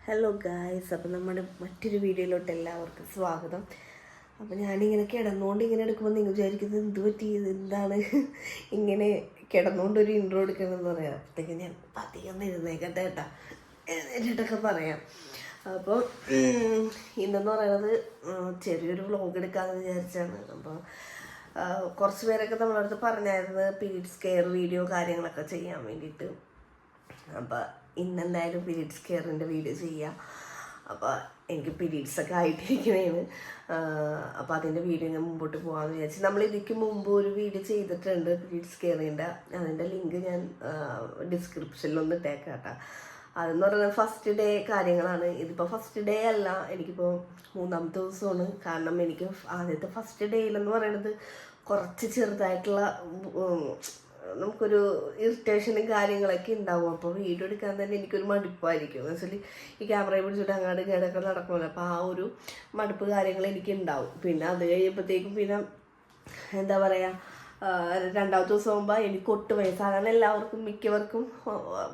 Hello guys, അപ്പോൾ നമ്മുടെ മറ്റൊരു വീഡിയോയിലോട്ട് എല്ലാവർക്കും സ്വാഗതം. അപ്പോൾ ഞാനിങ്ങനെ കിടന്നുകൊണ്ട് ഇങ്ങനെ എടുക്കുമ്പോൾ നിങ്ങൾ വിചാരിക്കുന്നത് എന്ത് പറ്റി, എന്താണ് ഇങ്ങനെ കിടന്നുകൊണ്ടൊരു ഇൻട്രോ എടുക്കണമെന്ന് പറയാം. അപ്പോഴത്തേക്ക് ഞാൻ പതിയൊന്ന് എഴുന്നേക്കട്ടെ കേട്ടോ, എഴുന്നേറ്റിട്ടൊക്കെ പറയാം. അപ്പോൾ ഇന്നെന്ന് പറയുന്നത് ചെറിയൊരു വ്ളോഗ് എടുക്കാമെന്ന് വിചാരിച്ചാണ്. അപ്പോൾ കുറച്ച് പേരൊക്കെ നമ്മളടുത്ത് പറഞ്ഞായിരുന്നു പീരീഡ്സ് കെയർ വീഡിയോ കാര്യങ്ങളൊക്കെ ചെയ്യാൻ വേണ്ടിയിട്ട്. അപ്പോൾ ഇന്നെന്തായാലും പീരീഡ്സ് കെയറിൻ്റെ വീഡിയോ ചെയ്യാം. അപ്പോൾ എനിക്ക് പീരീഡ്സൊക്കെ ആയിട്ടിരിക്കണേണ്. അപ്പോൾ അതിൻ്റെ വീഡിയോ ഞാൻ മുമ്പോട്ട് പോകാമെന്ന് വിചാരിച്ചു. നമ്മൾ ഇതിക്ക് മുമ്പ് ഒരു വീഡിയോ ചെയ്തിട്ടുണ്ട് പീരീഡ്സ് കെയറിൻ്റെ. അതിൻ്റെ ലിങ്ക് ഞാൻ ഡിസ്ക്രിപ്ഷനിലൊന്ന് ഇട്ടേക്കാം കേട്ടോ. അതെന്ന് പറയുന്നത് ഫസ്റ്റ് ഡേ കാര്യങ്ങളാണ്. ഇതിപ്പോൾ ഫസ്റ്റ് ഡേ അല്ല, എനിക്കിപ്പോൾ മൂന്നാമത്തെ ദിവസമാണ്. കാരണം എനിക്ക് ആദ്യത്തെ ഫസ്റ്റ് ഡേയിലെന്ന് പറയുന്നത് കുറച്ച് ചെറുതായിട്ടുള്ള നമുക്കൊരു ഇറിറ്റേഷനും കാര്യങ്ങളൊക്കെ ഉണ്ടാവും. അപ്പോൾ വീഡിയോ എടുക്കാൻ തന്നെ എനിക്കൊരു മടുപ്പായിരിക്കും. എന്ന് വെച്ചാൽ ഈ ക്യാമറയെ പിടിച്ചിട്ട് അങ്ങാട് ഇങ്ങോട്ടൊക്കെ നടക്കണമല്ലോ. അപ്പോൾ ആ ഒരു മടുപ്പ് കാര്യങ്ങൾ എനിക്ക് ഉണ്ടാവും. പിന്നെ അത് കഴിയുമ്പോഴത്തേക്കും പിന്നെ എന്താ പറയുക, രണ്ടാമത്തെ ദിവസം ആകുമ്പോൾ എനിക്ക് ഒട്ടും സാധാരണ എല്ലാവർക്കും മിക്കവർക്കും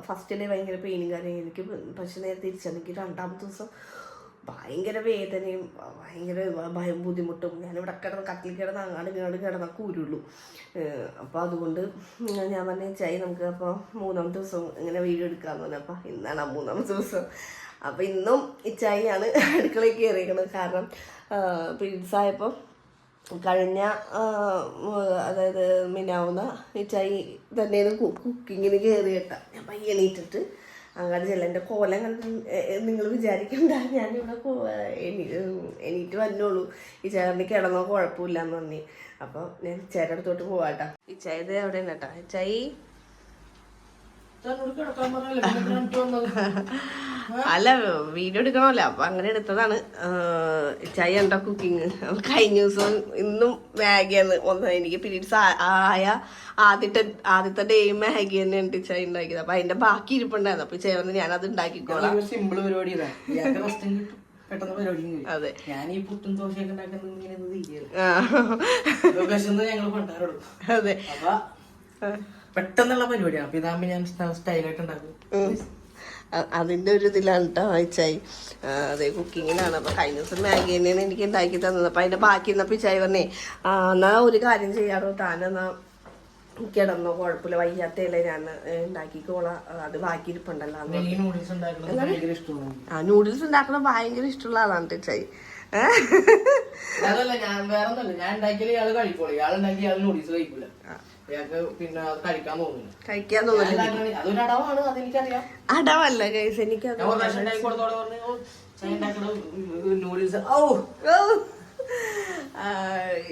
ഫസ്റ്റ് ഡേ ഭയങ്കര പെയിനും കാര്യം. എനിക്ക് പക്ഷെ നേരെ തിരിച്ചാണ്. എനിക്ക് രണ്ടാമത്തെ ദിവസം ഭയങ്കര വേദനയും ഭയങ്കര ബുദ്ധിമുട്ടും. ഞാനിവിടെ കിടന്ന് കട്ടിൽ കിടന്ന് അങ്ങാട് ഇങ്ങോട്ട് കിടന്ന കൂരുള്ളൂ. അപ്പോൾ അതുകൊണ്ട് ഞാൻ പറഞ്ഞ ചായ നമുക്ക് അപ്പോൾ മൂന്നാമത്തെ ദിവസം ഇങ്ങനെ വീഡിയോ എടുക്കാമെന്ന് പറഞ്ഞു. അപ്പോൾ ഇന്നാണ് ആ മൂന്നാമത്തെ ദിവസം. അപ്പോൾ ഇന്നും ഇച്ചായിയാണ് അടുക്കളയിൽ കയറിയിരിക്കുന്നത്. കാരണം പീരീഡ്സ് ആയപ്പോൾ കഴിഞ്ഞ അതായത് മിന്നാവുന്ന ഇച്ചായി തന്നെയാണ് കുക്കിങ്ങിന് കയറി കേട്ടാ. ഞാൻ പയ്യണീറ്റിട്ട് അങ്ങോട്ട് ചെല്ലാം. എൻ്റെ കോലം കണ്ട് നിങ്ങൾ വിചാരിക്കണ്ട ഞാനിവിടെ എണീറ്റ് വന്നോളൂ. ഈ ചേട്ടൻ്റെ കിടന്നോ കുഴപ്പമില്ല എന്ന് പറഞ്ഞു. അപ്പോൾ ഞാൻ ചേട്ടൻ്റെ അടുത്തോട്ട് പോവാട്ടോ. ഈ ചായ ഇത് എവിടെയാണ് കേട്ടോ. ചായ അല്ല, വീഡിയോ എടുക്കണമല്ലോ, അപ്പൊ അങ്ങനെ എടുത്തതാണ്. ചായ ഉണ്ടോ കുക്കിങ്. കഴിഞ്ഞ ദിവസം ഇന്നും മാഗിയാണ് ഒന്ന്. എനിക്ക് പീരീഡ്സ് ആയ ആദ്യത്തെ ഡേയും മാഗി തന്നെ ഉണ്ട് ചായ ഉണ്ടാക്കിയത്. അപ്പൊ അതിന്റെ ബാക്കി ഇരിപ്പുണ്ടായിരുന്നു. അപ്പൊ ചായ വന്ന് ഞാനത് ഉണ്ടാക്കിക്കോളാം. സിമ്പിൾ പരിപാടിയാണ്. പെട്ടെന്ന് പരിപാടി. അതെ, ഞാൻ ഈ പുട്ടും ദോശയൊക്കെ ഉണ്ടാക്കുന്നത് ഞങ്ങൾ കൊണ്ടാറുള്ളൂ. അതെ, പെട്ടെന്നുള്ള പരിപാടിയാണ്. അപ്പൊ ഇതാകുമ്പോ ഞാൻ സ്റ്റൈലായിട്ട് ഉണ്ടാക്കും. അതിൻ്റെ ഒരു ഇതിലാണ് കേട്ടോ വായിച്ചായി. അതെ, കുക്കിങ്ങിലാണ്. അപ്പോൾ കഴിഞ്ഞ ദിവസം മാഗി തന്നെയാണ് എനിക്ക് ഉണ്ടാക്കി തന്നത്. അപ്പോൾ അതിൻ്റെ ബാക്കി ഇന്നപ്പോൾ ചായ പറഞ്ഞേ എന്നാ ഒരു കാര്യം ചെയ്യാറോ, താനെന്നാ കിടന്നോ കുഴപ്പമില്ല, വയ്യാത്തല്ലേ ഞാൻ ഉണ്ടാക്കിക്കോളാം, അത് ബാക്കി ഇരിപ്പുണ്ടല്ലോ. നൂഡിൽസ് ഉണ്ടാക്കണത് ഭയങ്കര ഇഷ്ടമുള്ള ആളാണ് ചായ. അതല്ല, ഞാൻ വേറെ ഒന്നല്ല, ഞാൻ ഉണ്ടാക്കിയാൽ ഇയാള് കഴിക്കോളൂ. ഇയാളുണ്ടാക്കി ഇയാൾ നൂഡിൽസ് കഴിക്കൂല. പിന്നെ അത് കഴിക്കാൻ തോന്നില്ല. അതൊരു അടവാണ്, അതെനിക്കറിയാം. അടവല്ല ഗൈസ്, എനിക്ക് നൂഡിൽസ്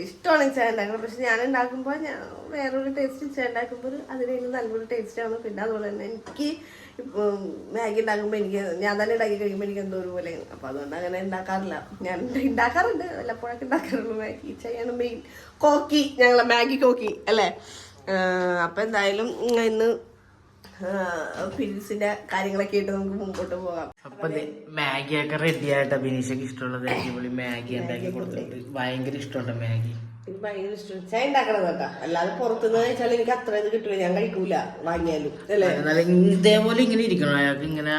ഇഷ്ടമാണ് ചായ ഉണ്ടാക്കുന്നത്. പക്ഷെ ഞാൻ ഉണ്ടാക്കുമ്പോൾ വേറൊരു ടേസ്റ്റ് ചായ ഉണ്ടാക്കുമ്പോൾ അതിന് നല്ലൊരു ടേസ്റ്റാണ്. പിന്നെ അതുപോലെ തന്നെ എനിക്ക് മാഗി ഉണ്ടാക്കുമ്പോൾ ഞാൻ തന്നെ ഉണ്ടാക്കി കഴിയുമ്പോൾ എനിക്ക് എന്തോ ഒരു പോലെയാണ്. അപ്പോൾ അതുകൊണ്ട് അങ്ങനെ ഉണ്ടാക്കാറില്ല. ഞാൻ ഉണ്ടാക്കാറുണ്ട്, വല്ലപ്പോഴൊക്കെ ഉണ്ടാക്കാറുള്ളൂ. മാഗി ചായയാണ് മെയിൻ. കോക്കി, ഞങ്ങളെ മാഗി കോക്കി അല്ലേ. അപ്പം എന്തായാലും ഇന്ന് പീരീഡ്സിന്റെ കാര്യങ്ങളൊക്കെ ആയിട്ട് നമുക്ക് മുമ്പോട്ട് പോകാം. അപ്പൊ മാഗിയൊക്കെ റെഡി ആയിട്ട് ബിനീഷൊക്കെ ഇഷ്ടമുള്ളത് അടിപൊളി മാഗി ഉണ്ടാക്കി കൊടുത്തിട്ട് ഭയങ്കര ഇഷ്ടമുണ്ട് മാഗി. എനിക്ക് ഭയങ്കര ഇഷ്ടം ചായ ഉണ്ടാക്കണത് കേട്ടോ. അല്ലാതെ പുറത്തുനിന്ന് കഴിച്ചാൽ എനിക്ക് അത്ര ഇത് കിട്ടില്ല, ഞാൻ കഴിക്കൂല വാങ്ങിയാലും അല്ലേ. ഇതേപോലെ ഇങ്ങനെ ഇരിക്കണം അയാൾക്ക്. ഇങ്ങനെ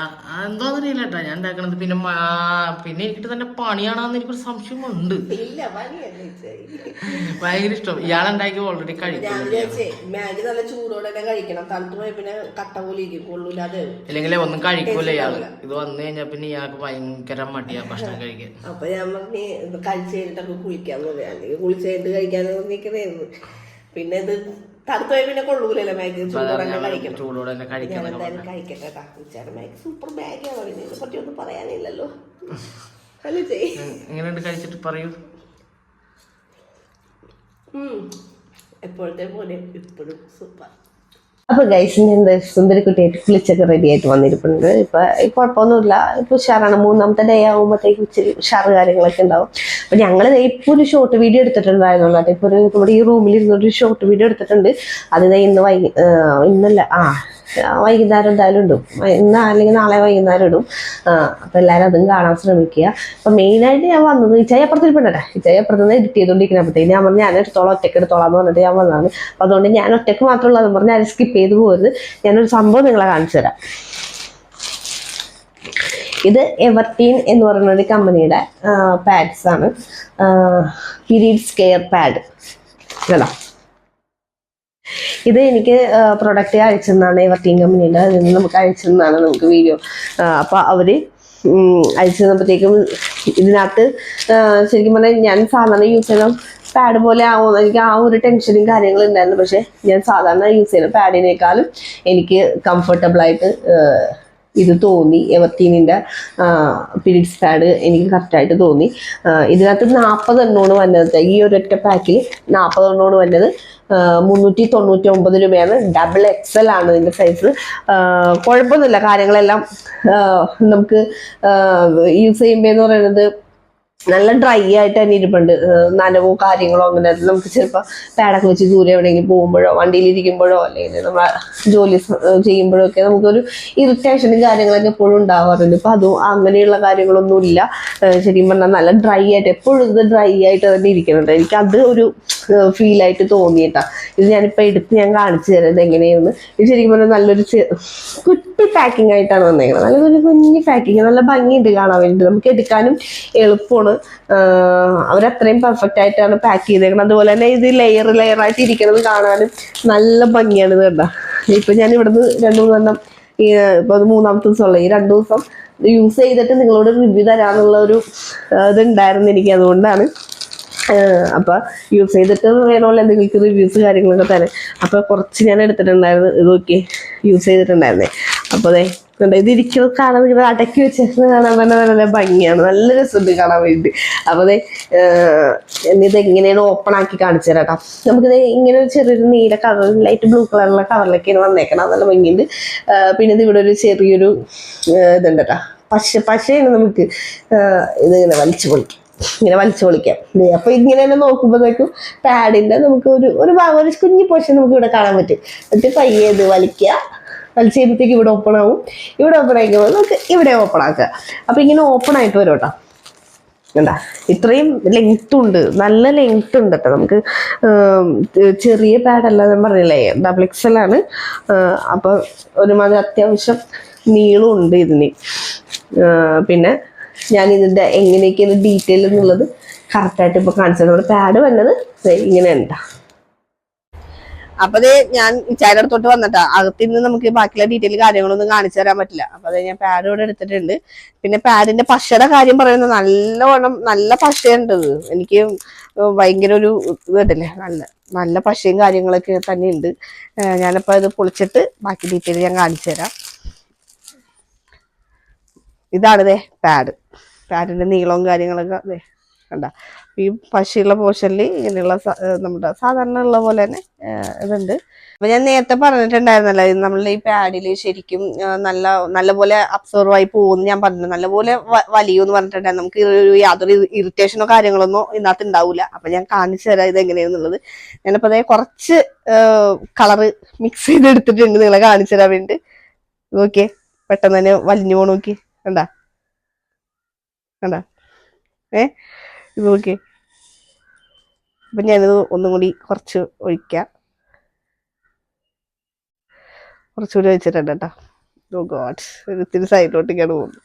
എന്താന്ന് അറിയില്ല കേട്ടോ ഞാൻ ഉണ്ടാക്കണത്. പിന്നെ എനിക്ക് തന്നെ പണിയാണെന്ന് എനിക്കൊരു സംശയമുണ്ട്. ഭയങ്കര ഇഷ്ടം. ഇയാളുണ്ടാക്കി ഓൾറെഡി കഴിക്കും. മാഗി നല്ല ചൂടോടെ തന്നെ കഴിക്കണം. തണുത്ത് പോയി പിന്നെ കട്ട പോലെ ഇരിക്കും, കൊള്ളൂലാതെ. ഇല്ലെങ്കിലേ ഒന്നും കഴിക്കൂല ഇയാള്. ഇത് വന്നു കഴിഞ്ഞാൽ പിന്നെ ഇയാൾക്ക് ഭയങ്കര മടിയാ ഭക്ഷണം കഴിക്കാൻ. അപ്പൊ ഞാൻ പറഞ്ഞ് കഴിച്ചു കഴിഞ്ഞിട്ടൊക്കെ കുളിക്കാന്ന് പറയാം, അല്ലെങ്കിൽ കുളിച്ച് കഴിഞ്ഞിട്ട് കഴിക്കാന്ന് നിൽക്കണേന്ന്. പിന്നെ ഇത് തണുത്ത് പോയി പിന്നെ കൊള്ളൂലല്ലോ മാഗി, ചൂടോടെ കഴിക്കണം. ചൂടോടെ തന്നെ കഴിക്കണം. എന്തായാലും കഴിക്കട്ടെ കേട്ടാ. ഉച്ചയുടെ മാഗി സൂപ്പർ മാഗിയാണ് പറയുന്നത്, ഇതിനെ പറ്റി ഒന്നും പറയാനില്ലല്ലോ അല്ലേ ചെയ്. എങ്ങനെയുണ്ട് കഴിച്ചിട്ട് പറയൂ. എപ്പോഴത്തെ പോലെ ഇപ്പോഴും സൂപ്പർ. അപ്പോൾ ഗൈസ്, എന്താ സുന്ദരിക്കുട്ടിയായിട്ട് കുളിച്ചൊക്കെ റെഡി ആയിട്ട് വന്നിരിപ്പുണ്ട്. ഇപ്പം കുഴപ്പമൊന്നുമില്ല, ഇപ്പോൾ ഉഷാറാണ്. മൂന്നാമത്തെ ഡേ ആകുമ്പോഴത്തേക്ക് ഇച്ചിരി ഉഷാറ് കാര്യങ്ങളൊക്കെ ഉണ്ടാവും. അപ്പം ഞങ്ങൾ ഇപ്പോൾ ഒരു ഷോർട്ട് വീഡിയോ എടുത്തിട്ടുണ്ടായിരുന്നു കേട്ടോ. ഇപ്പോൾ നമ്മുടെ ഈ റൂമിലിരുന്നൊരു ഷോർട്ട് വീഡിയോ എടുത്തിട്ടുണ്ട്. അത് ഇന്നല്ല വൈകുന്നേരം എന്തായാലും ഇടും. ഇന്ന് അല്ലെങ്കിൽ നാളെ വൈകുന്നേരം ഇടും. അപ്പം എല്ലാവരും അതും കാണാൻ ശ്രമിക്കുക. അപ്പം മെയിനായിട്ട് ഞാൻ വന്നത് ഇച്ചായി അപ്പുറത്തിരിപ്പുണ്ടേ. ഇച്ചായി അപ്പുറത്തുനിന്ന് എഡിറ്റ് ചെയ്തുകൊണ്ടിരിക്കുന്നപ്പോഴത്തേക്ക് ഞാൻ പറഞ്ഞു ഞാൻ ഒറ്റക്ക് എടുത്തോളാന്ന് പറഞ്ഞിട്ട് ഞാൻ വന്നതാണ്. അപ്പം അതുകൊണ്ട് ഞാൻ ഒറ്റക്ക് മാത്രമുള്ളതെന്ന് പറഞ്ഞാൽ അത് സ്കിപ്പ് ചെയ്ത് പോകരുത്. ഞാനൊരു സംഭവം നിങ്ങളെ കാണിച്ചു തരാം. ഇത് എവർടീൻ എന്ന് പറയുന്ന ഒരു കമ്പനിയുടെ പാഡ്സ് ആണ്. പീരീഡ്സ് കെയർ പാഡ് ഇതാ. ഇത് എനിക്ക് പ്രൊഡക്റ്റ് അയച്ചെന്നാണ്, എവർടീൻ കമ്പനിയുടെ. അതിൽ നിന്ന് നമുക്ക് അയച്ചെന്നാണ് നമുക്ക് വീഡിയോ. അപ്പോൾ അവർ അയച്ചു തന്നപ്പോഴത്തേക്കും ഇതിനകത്ത് ശരിക്കും പറഞ്ഞാൽ ഞാൻ സാധാരണ യൂസ് ചെയ്യുന്ന പാഡ് പോലെ ആവുമെന്ന് എനിക്ക് ആ ഒരു ടെൻഷനും കാര്യങ്ങളും ഉണ്ടായിരുന്നു. പക്ഷെ ഞാൻ സാധാരണ യൂസ് ചെയ്യുന്ന പാഡിനേക്കാളും എനിക്ക് കംഫർട്ടബിളായിട്ട് ഇത് തോന്നി. എവർടീനിൻ്റെ പീരീഡ്സ് പാഡ് എനിക്ക് കറക്റ്റായിട്ട് തോന്നി. ഇതിനകത്ത് 40 എണ്ണമാണ് വന്നത്. ഈ ഒരൊറ്റ പാക്കിൽ 40 എണ്ണമാണ് വന്നത്. 399 രൂപയാണ്. XXL ആണ് ഇതിൻ്റെ സൈസ്. കുഴപ്പമൊന്നുമില്ല, കാര്യങ്ങളെല്ലാം നമുക്ക് യൂസ് ചെയ്യുമ്പോൾ എന്ന് പറയുന്നത് നല്ല ഡ്രൈ ആയിട്ട് തന്നെ ഇരിപ്പുണ്ട്. നനവോ കാര്യങ്ങളോ അങ്ങനെ നമുക്ക് ചിലപ്പോൾ പാഡൊക്കെ വെച്ച് ദൂരെ എവിടെയെങ്കിലും പോകുമ്പോഴോ വണ്ടിയിലിരിക്കുമ്പോഴോ അല്ലെങ്കിൽ നമ്മൾ ജോലി ചെയ്യുമ്പോഴോ ഒക്കെ നമുക്കൊരു ഇറിറ്റേഷനും കാര്യങ്ങളൊക്കെ എപ്പോഴും ഉണ്ടാവാറുണ്ട്. ഇപ്പം അതും അങ്ങനെയുള്ള കാര്യങ്ങളൊന്നും ഇല്ല. ശരിക്കും പറഞ്ഞാൽ നല്ല ഡ്രൈ ആയിട്ട് എപ്പോഴും ഇത് ഡ്രൈ ആയിട്ട് തന്നെ ഇരിക്കുന്നുണ്ട്. എനിക്കത് ഒരു ഫീലായിട്ട് തോന്നിയിട്ടാ. ഇത് ഞാനിപ്പോൾ എടുത്ത് ഞാൻ കാണിച്ചു തരാം ഇത് എങ്ങനെയാണെന്ന്. ഇത് ശരിക്കും പറഞ്ഞാൽ നല്ലൊരു കുട്ടി പാക്കിംഗ് ആയിട്ടാണ് വന്നേക്കുന്നത്. നല്ലൊരു കുഞ്ഞ് പാക്കിങ്, നല്ല ഭംഗിയുണ്ട് കാണാൻ വേണ്ടിയിട്ട്. നമുക്ക് എടുക്കാനും എളുപ്പമാണ്. അവരത്രയും പെർഫെക്റ്റ് ആയിട്ടാണ് പാക്ക് ചെയ്തേക്കുന്നത്. അതുപോലെ തന്നെ ഇത് ലെയറായിട്ട് ഇരിക്കുന്നത് കാണാനും നല്ല ഭംഗിയാണ്. ഇത് കണ്ട, ഇപ്പം ഞാൻ ഇവിടുന്ന് 2-3 എണ്ണം ഇപ്പോൾ അത് 3ാമത്തെ ദിവസമുള്ള ഈ 2 ദിവസം യൂസ് ചെയ്തിട്ട് നിങ്ങളോട് റിവ്യൂ തരാനുള്ള ഒരു ഇതുണ്ടായിരുന്നു എനിക്ക്. അതുകൊണ്ടാണ് അപ്പോൾ യൂസ് ചെയ്തിട്ട് വേണമല്ലോ എന്തെങ്കിലും റിവ്യൂസ് കാര്യങ്ങളൊക്കെ തരാൻ. അപ്പോൾ കുറച്ച് ഞാൻ എടുത്തിട്ടുണ്ടായിരുന്നു. ഇതൊക്കെ യൂസ് ചെയ്തിട്ടുണ്ടായിരുന്നേ. അപ്പോൾ അതെ ഇത് ഇരിക്കുന്നത് കാണാൻ ഇങ്ങനെ അടക്കി വെച്ചിട്ട് കാണാൻ തന്നെ നല്ല ഭംഗിയാണ്, നല്ല രസമുണ്ട് കാണാൻ വേണ്ടി. അപ്പോൾ അതെ ഇത് എങ്ങനെയാണ് ഓപ്പൺ ആക്കി കാണിച്ചു തരാം കേട്ടോ. നമുക്കിത് ഇങ്ങനെ ഒരു ചെറിയൊരു നീല കളർ, ലൈറ്റ് ബ്ലൂ കളറുള്ള കവറിലൊക്കെയാണ് വന്നേക്കണം, നല്ല ഭംഗിയുണ്ട്. പിന്നെ ഇത് ഇവിടെ ഒരു ചെറിയൊരു ഇതുണ്ട് കേട്ടോ, പശയാണ്. നമുക്ക് ഇതിങ്ങനെ ഇങ്ങനെ വലിച്ചു പൊളിക്കാം. അപ്പൊ ഇങ്ങനെ തന്നെ നോക്കുമ്പോഴത്തേക്കും പാഡിന്റെ നമുക്ക് ഒരു കുഞ്ഞു പോർഷൻ നമുക്ക് ഇവിടെ കാണാൻ പറ്റും. എന്നിട്ട് പയ്യെ ഇത് വലിച്ചു കഴിയുമ്പോഴത്തേക്ക് ഇവിടെ ഓപ്പൺ ആവും. ഇവിടെ ഓപ്പൺ ആയിക്കുമ്പോൾ നമുക്ക് ഇവിടെ ഓപ്പൺ ആക്കുക. അപ്പൊ ഇങ്ങനെ ഓപ്പൺ ആയിട്ട് വരും കേട്ടോ. എന്താ ഇത്രയും ലെങ്ത് ഉണ്ട്, നല്ല ലെങ്ത് ഉണ്ട് കേട്ടോ. നമുക്ക് ചെറിയ പാഡല്ല, ഞാൻ പറഞ്ഞില്ലേ XXL ആണ്. അപ്പൊ ഒരുമാതിരി അത്യാവശ്യം നീളം ഉണ്ട് ഇതിന്. പിന്നെ ഞാൻ ഇതിൻ്റെ എങ്ങനെയൊക്കെയാണ് ഡീറ്റെയിൽ എന്നുള്ളത് കറക്റ്റായിട്ട് ഇപ്പോൾ കാണിച്ചത്. നമ്മുടെ പാഡ് വന്നത് ഇങ്ങനെ ഉണ്ടാ. അപ്പൊ അത് ഞാൻ ഇച്ചായുടെ അടുത്തോട്ട് വന്നിട്ടാ, അകത്തിന്ന് നമുക്ക് ബാക്കിയുള്ള ഡീറ്റെയിൽ കാര്യങ്ങളൊന്നും കാണിച്ചു തരാൻ പറ്റില്ല. അപ്പൊ അത് ഞാൻ പാഡ് ഇവിടെ എടുത്തിട്ടുണ്ട്. പിന്നെ പാഡിന്റെ പശയുടെ കാര്യം പറയുന്നത് നല്ല പശയുണ്ട്. എനിക്ക് ഭയങ്കര ഒരു ഇതല്ലേ, നല്ല പശയും കാര്യങ്ങളൊക്കെ തന്നെ ഉണ്ട്. ഞാനിപ്പോൾ ഇത് പൊളിച്ചിട്ട് ബാക്കി ഡീറ്റെയിൽ ഞാൻ കാണിച്ചു തരാം. ഇതാണിതേ പാഡിന്റെ നീളവും കാര്യങ്ങളൊക്കെ അതെ കണ്ട. ഈ പശയുള്ള പോർഷനിൽ ഇങ്ങനെയുള്ള നമ്മുടെ സാധാരണ ഉള്ള പോലെ തന്നെ ഇതുണ്ട്. അപ്പൊ ഞാൻ നേരത്തെ പറഞ്ഞിട്ടുണ്ടായിരുന്നല്ലോ, നമ്മളുടെ ഈ പാഡിൽ ശരിക്കും നല്ലപോലെ അബ്സോർവ് ആയി പോകുമെന്ന് ഞാൻ പറഞ്ഞു. നല്ലപോലെ വലിയെന്ന് പറഞ്ഞിട്ടുണ്ടായിരുന്നു. നമുക്ക് യാതൊരു ഇറിറ്റേഷനോ കാര്യങ്ങളൊന്നും ഇതിനകത്ത് ഉണ്ടാവില്ല. അപ്പൊ ഞാൻ കാണിച്ചു തരാം ഇത് എങ്ങനെയാന്നുള്ളത്. ഞാനിപ്പോ അതേ കുറച്ച് കളറ് മിക്സ് ചെയ്തെടുത്തിട്ടുണ്ട് നിങ്ങളെ കാണിച്ചു തരാൻ വേണ്ടി. നോക്കിയേ, പെട്ടെന്ന് തന്നെ വലിഞ്ഞു പോണ നോക്കി, കണ്ടാ ഇത് നോക്കിയേ. അപ്പൊ ഞാനിത് ഒന്നും കൂടി കുറച്ച് ഒഴിക്കാം. കുറച്ചുകൂടി ഒഴിച്ചിട്ടുണ്ട് കേട്ടോ. ഓ ഗോഡ്, ഇത്തിരി സൈഡിലോട്ടേക്കാണ് പോകുന്നത്.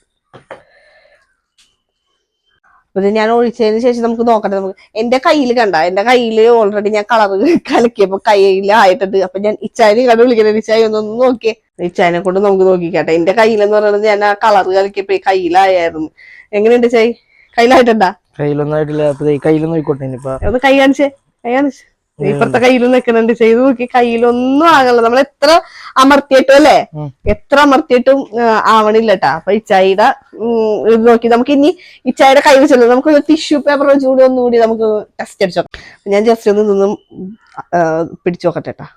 അപ്പൊ ഞാൻ ഒഴിച്ചതിന് ശേഷം നമുക്ക് നോക്കട്ടെ. നമുക്ക് എന്റെ കയ്യിൽ എന്റെ കയ്യിൽ ഓൾറെഡി ഞാൻ കളർ കലക്കിയപ്പോ കയ്യിലായിട്ടുണ്ട്. അപ്പൊ ഞാൻ ഇച്ചാനെ കണ്ട് വിളിക്കുന്നത്, ഇച്ചായി ഒന്നൊന്ന് നോക്കിയേ. ഇച്ചാനെ കൊണ്ട് നമുക്ക് നോക്കിക്കാട്ടെ. എന്റെ കയ്യിലെന്ന് പറയുന്നത് ഞാൻ ആ കളർ കലക്കിയപ്പോ കയ്യിലായിരുന്നു. എങ്ങനെയുണ്ട് ചായ്, കയ്യിലായിട്ടുണ്ടാ? കയ്യിലൊന്നും ആയിട്ടില്ല. കയ്യിലൊന്നും നോക്കോട്ടെ. ഒന്ന് കൈ കാണിച്ചേ. ഇപ്പുറത്തെ കയ്യിലും നിൽക്കുന്നുണ്ട്. ചെയ്ത് നോക്കി, കയ്യിലൊന്നും ആകണില്ല. നമ്മൾ എത്ര അമർത്തിയിട്ടും അല്ലേ, എത്ര അമർത്തിയിട്ടും ആവണില്ല കേട്ടാ. അപ്പൊ ഇച്ചായിയുടെ ഇത് നോക്കി നമുക്ക് ഇനി ഇച്ചായിയുടെ കൈ വെച്ചല്ലോ, നമുക്ക് ടിഷ്യൂ പേപ്പർ വെച്ചുകൂടി ഒന്നുകൂടി നമുക്ക് ടെസ്റ്റ് അടിച്ചു നോക്കാം. ഞാൻ ജസ്റ്റ് നിന്നും പിടിച്ചു നോക്കട്ടെ കേട്ടാ.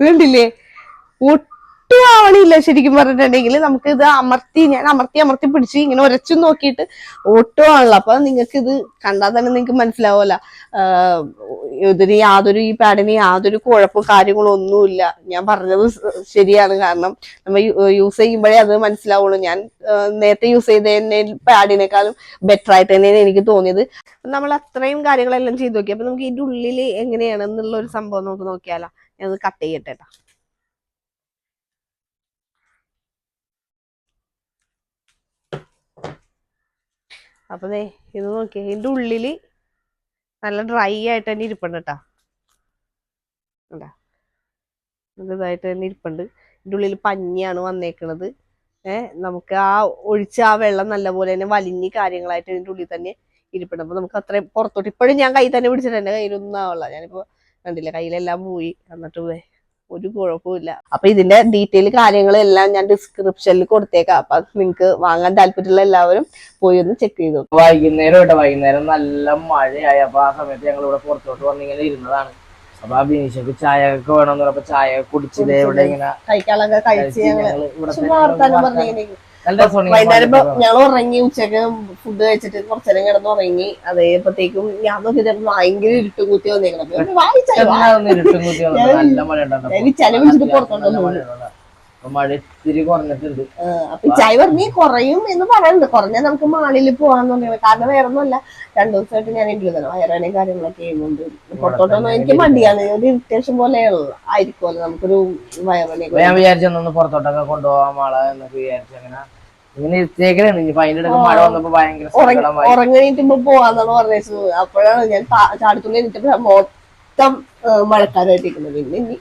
കണ്ടില്ലേ, ഒട്ടും പണിയില്ല ശരിക്കും പറഞ്ഞിട്ടുണ്ടെങ്കിൽ. നമുക്ക് ഇത് ഞാൻ അമർത്തി പിടിച്ച് ഇങ്ങനെ ഉരച്ചു നോക്കിയിട്ട് ഒട്ടുമാണല്ലോ. അപ്പൊ നിങ്ങൾക്ക് ഇത് കണ്ടാൽ തന്നെ നിങ്ങൾക്ക് മനസ്സിലാവുമല്ലോ ഇതിന് യാതൊരു ഈ പാഡിന് യാതൊരു കുഴപ്പവും കാര്യങ്ങളും ഒന്നുമില്ല. ഞാൻ പറഞ്ഞത് ശരിയാണ്. കാരണം നമ്മൾ യൂസ് ചെയ്യുമ്പോഴേ അത് മനസ്സിലാവുള്ളൂ. ഞാൻ നേരത്തെ യൂസ് ചെയ്ത പാഡിനേക്കാളും ബെറ്റർ ആയിട്ട് തന്നെയാണ് എനിക്ക് തോന്നിയത്. നമ്മൾ അത്രയും കാര്യങ്ങളെല്ലാം ചെയ്ത് നോക്കി. അപ്പൊ നമുക്ക് ഇതിന്റെ ഉള്ളിൽ എങ്ങനെയാണെന്നുള്ള ഒരു സംഭവം നമുക്ക് നോക്കിയാലോ. ഞാനത് കട്ട് ചെയ്യട്ടെ. അപ്പൊ ഇത് നോക്കിയേ, ഇതിന്റെ ഉള്ളില് നല്ല ഡ്രൈ ആയിട്ട് തന്നെ ഇരിപ്പുണ്ട് കേട്ടാ. ഇതായിട്ട് തന്നെ ഇരിപ്പുണ്ട്. ഇതിന്റെ ഉള്ളിൽ പഞ്ഞിയാണ് വന്നേക്കണത്. നമുക്ക് ആ ഒഴിച്ച ആ വെള്ളം നല്ലപോലെ തന്നെ വലിഞ്ഞ് കാര്യങ്ങളായിട്ട് ഇതിന്റെ ഉള്ളിൽ തന്നെ ഇരിപ്പുണ്ട്. അപ്പൊ നമുക്ക് അത്രയും പുറത്തോട്ട് ഇപ്പോഴും ഞാൻ കൈ തന്നെ പിടിച്ചിട്ട് എന്റെ കയ്യിലൊന്നും ആവില്ല. ഞാനിപ്പോ കണ്ടില്ല, കയ്യിലെല്ലാം പോയി. എന്നിട്ട് ഒരു കുഴപ്പമില്ല. അപ്പൊ ഇതിന്റെ ഡീറ്റെയിൽ കാര്യങ്ങളെല്ലാം ഞാൻ ഡിസ്ക്രിപ്ഷനിൽ കൊടുത്തേക്കാം. അപ്പൊ നിങ്ങൾക്ക് വാങ്ങാൻ താല്പര്യമുള്ള എല്ലാവരും പോയി ഒന്ന് ചെക്ക് ചെയ്തു. വൈകുന്നേരം നല്ല മഴയായി. അപ്പൊ ആ സമയത്ത് ഞങ്ങൾ ഇവിടെ പുറത്തോട്ട് വന്നിങ്ങനെ ഇരുന്നതാണ്. അപ്പൊ ആ ബിനീഷക്ക് ചായ ഒക്കെ വേണമെന്ന് പറഞ്ഞപ്പോ ചായ കുടിച്ചത് ഇവിടെ ഇങ്ങനെ കഴിക്കാനൊക്കെ കഴിച്ച് നല്ല വൈകുന്നേരം ഞങ്ങൾ ഉറങ്ങി. ഉച്ചക്ക് ഫുഡ് കഴിച്ചിട്ട് കുറച്ചേരം കിടന്ന് ഉറങ്ങി. അതേപ്പത്തേക്കും ഞാൻ നോക്കിയിട്ട് ഭയങ്കര ഇരുട്ട് കൂത്തി വന്നേക്കണം. മഴ ഇത്തിരി കുറഞ്ഞിട്ടുണ്ട്. അപ്പൊ ചായ പറഞ്ഞ് കുറയും എന്ന് പറയുന്നുണ്ട്. കുറഞ്ഞാൽ നമുക്ക് മാളിൽ പോവാന്ന് പറഞ്ഞത്. കാരണം വേറെ ഒന്നുമല്ല, 2 ദിവസമായിട്ട് ഞാൻ ഇരിക്കുന്നത് വയറുവേനയും കാര്യങ്ങളൊക്കെ ചെയ്യുന്നുണ്ട്. പുറത്തോട്ടൊന്നും എനിക്ക് മടിയാണ്. ഒരു ഇറിറ്റേഷൻ പോലെ ആയിരിക്കുമല്ലോ നമുക്കൊരു വയറുവേനയൊക്കെ. ഞാൻ വിചാരിച്ചൊന്ന് പുറത്തോട്ടൊക്കെ കൊണ്ടുപോകാൻ മാളെ എന്നൊക്കെ വിചാരിച്ചു. ഇങ്ങനെ ഇരുത്തേക്കലാണ്. ഇപ്പൊ അതിന്റെ ഇടയ്ക്ക് മഴ വന്നപ്പോ ഭയങ്കര ഉറങ്ങിയിട്ടുമ്പോ പോവാന്നാണ് പറഞ്ഞത്. അപ്പോഴാണ് ഞാൻ ചാടത്തുള്ളി എന്നിട്ട് മൊത്തം മഴക്കാരായിട്ടിരിക്കുന്നത്. പിന്നെ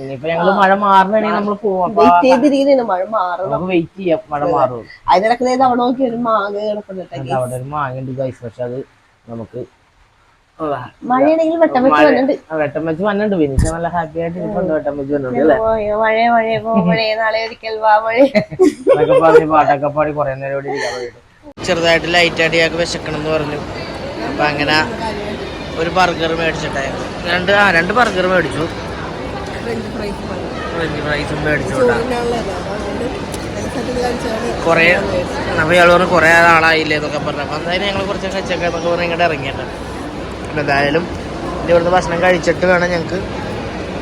ഇനിയിപ്പോ ഞങ്ങള് മഴ മാറണമെങ്കിൽ നമ്മൾ പോവാം. വെയിറ്റ് ചെയ്തിരിക്കുന്നതാണ് മഴ മാറണം. വെയിറ്റ് ചെയ്യാം, മഴ മാറും. അതിനിടക്ക് അവിടെ നോക്കി ഒരു മാങ്ങ കിടക്കുന്നുണ്ട്. അവിടെ ഒരു മാങ്ങ ഉണ്ട് ഗൈസ്. പക്ഷെ അത് നമുക്ക് മഴയാണെങ്കിൽ വെട്ടം വെച്ച് വന്നിട്ടുണ്ട്. വിനീഷ് നല്ല ഹാപ്പി ആയിട്ട് ഇരിപ്പുണ്ട്. വെട്ടം വെച്ച് വന്നിട്ടുണ്ട്. മഴ നാളെ ഒരിക്കൽ വാ മഴ എന്നൊക്കെ പറഞ്ഞ് പാട്ടൊക്കെ പാടി കുറെ നേരം ഇവിടെ ഇരിക്കാൻ വേണ്ടിട്ട്. ചെറുതായിട്ട് ലൈറ്റ് ആയിട്ട് ഞങ്ങൾക്ക് വിശക്കണം എന്ന് പറഞ്ഞു. അപ്പൊ അങ്ങനെ ഒരു ബർഗർ മേടിച്ചിട്ടായിരുന്നു. രണ്ട് ബർഗർ മേടിച്ചു. ഫ്രഞ്ച് ഫ്രൈസും മേടിച്ചോട്ടാ. കുറെ അപ്പൊ ഇയാൾ പറഞ്ഞു കുറെ ആളായില്ലേ എന്നൊക്കെ പറഞ്ഞു. അപ്പൊ എന്തായാലും ഞങ്ങൾ കുറച്ചൊക്കെ കഴിച്ചൊക്കെ എന്നൊക്കെ പറഞ്ഞ് ഇങ്ങോട്ട് ഇറങ്ങിയിട്ട് എന്തായാലും ഇവിടുന്ന് ഭക്ഷണം കഴിച്ചിട്ട് വേണം ഞങ്ങൾക്ക്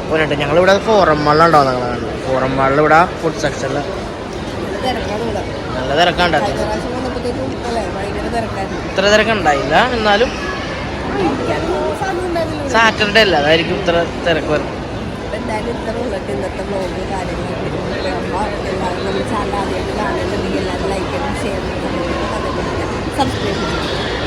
പോയിട്ട്. ഞങ്ങളിവിടെ ഫോറം മാളിൽ ഉണ്ടാവും. ഞങ്ങൾ ഫോറം മാളിൽ ഇവിടെ ഫുഡ് സെക്ഷനിൽ നല്ല തിരക്കുണ്ട്. ഇത്ര തിരക്കുണ്ടായില്ല, എന്നാലും സാറ്റർഡേ അല്ല, അതായിരിക്കും ഇത്ര തിരക്ക് വരുന്നത്. എന്തായാലും ഇത്ര ഉള്ളിട്ട് ഇന്നത്തെ വ്ലോഗ് കാര്യങ്ങളൊക്കെ എല്ലാവരും നമ്മൾ ചാനൽ ആദ്യമായിട്ട് കാണുന്നുണ്ടെങ്കിൽ എല്ലാവരും ലൈക്ക് ചെയ്യണം, ഷെയർ ചെയ്യണം, സബ്സ്ക്രൈബ് ചെയ്യണം.